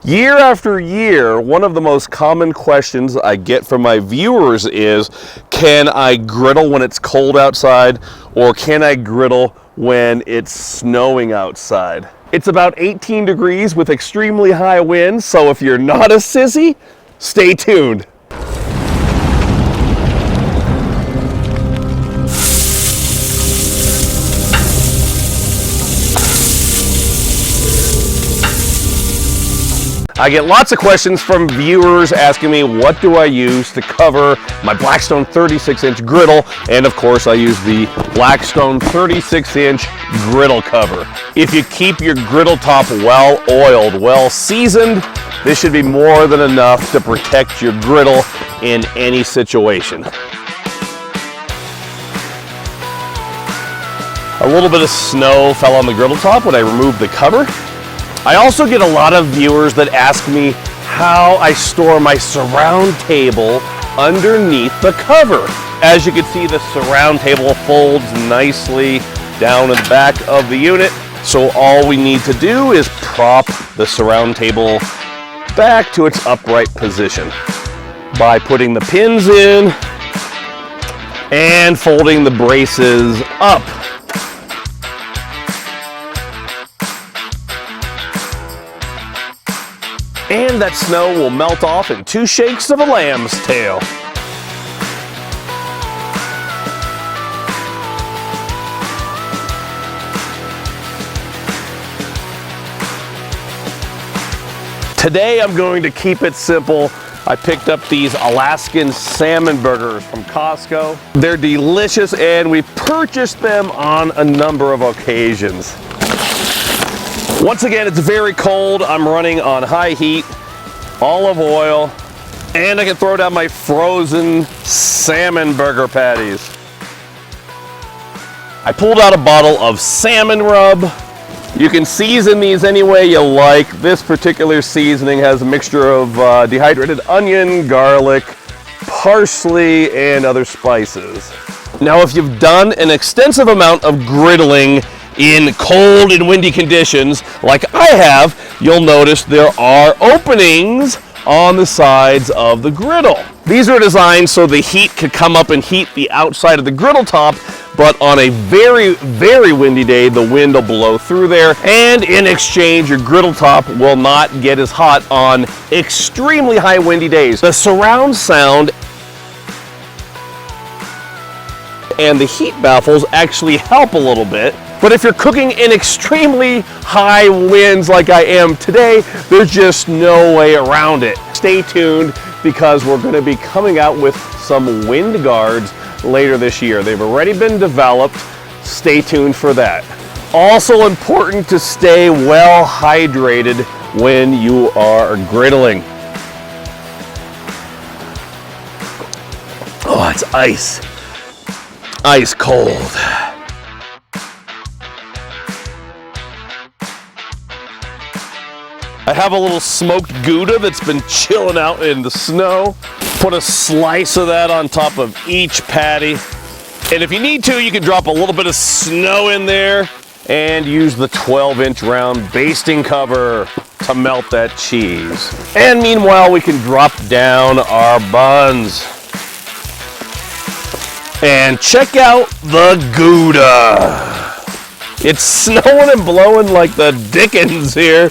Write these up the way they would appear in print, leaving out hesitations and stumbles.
Year after year, one of the most common questions I get from my viewers is, can I griddle when it's cold outside, or can I griddle when it's snowing outside? It's about 18 degrees with extremely high winds, so if you're not a sissy, stay tuned. I get lots of questions from viewers asking me what do I use to cover my Blackstone 36-inch griddle, and of course I use the Blackstone 36-inch griddle cover. If you keep your griddle top well oiled, well seasoned, this should be more than enough to protect your griddle in any situation. A little bit of snow fell on the griddle top when I removed the cover. I also get a lot of viewers that ask me how I store my surround table underneath the cover. As you can see, the surround table folds nicely down in the back of the unit. So all we need to do is prop the surround table back to its upright position by putting the pins in and folding the braces up. And that snow will melt off in 2 shakes of a lamb's tail. Today I'm going to keep it simple. I picked up these Alaskan Salmon Burgers from Costco. They're delicious and we purchased them on a number of occasions. Once again, it's very cold. I'm running on high heat, olive oil, and I can throw down my frozen salmon burger patties. I pulled out a bottle of salmon rub. You can season these any way you like. This particular seasoning has a mixture of dehydrated onion, garlic, parsley, and other spices. Now, if you've done an extensive amount of griddling in cold and windy conditions, like I have, you'll notice there are openings on the sides of the griddle. These are designed so the heat could come up and heat the outside of the griddle top, but on a very, very windy day, the wind will blow through there, and in exchange, your griddle top will not get as hot on extremely high windy days. The surround sound and the heat baffles actually help a little bit. But if you're cooking in extremely high winds like I am today, there's just no way around it. Stay tuned because we're going to be coming out with some wind guards later this year. They've already been developed. Stay tuned for that. Also important to stay well hydrated when you are griddling. Oh, it's ice. Ice cold. I have a little smoked Gouda that's been chilling out in the snow. Put a slice of that on top of each patty. And if you need to, you can drop a little bit of snow in there and use the 12-inch round basting cover to melt that cheese. And meanwhile, we can drop down our buns. And check out the Gouda. It's snowing and blowing like the dickens here.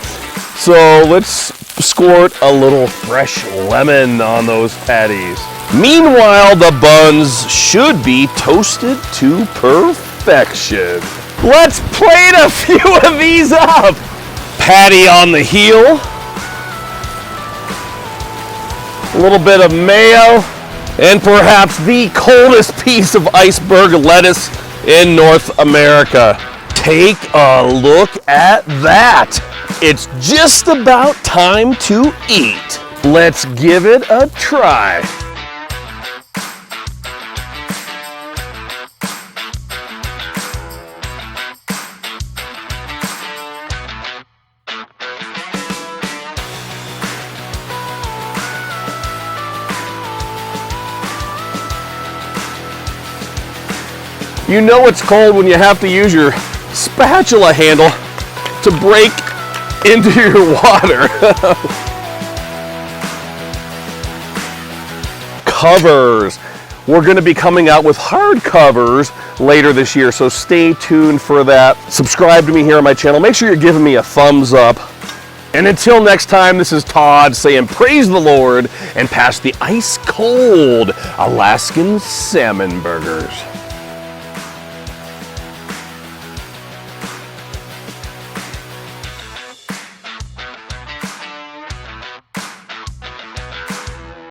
So let's squirt a little fresh lemon on those patties. Meanwhile, the buns should be toasted to perfection. Let's plate a few of these up. Patty on the heel. A little bit of mayo. And perhaps the coldest piece of iceberg lettuce in North America. Take a look at that. It's just about time to eat. Let's give it a try. You know it's cold when you have to use your spatula handle to break into your water. Covers. We're going to be coming out with hard covers later this year, so stay tuned for that. Subscribe to me here on my channel. Make sure you're giving me a thumbs up. And until next time, this is Todd saying praise the Lord and pass the ice cold Alaskan Salmon Burgers.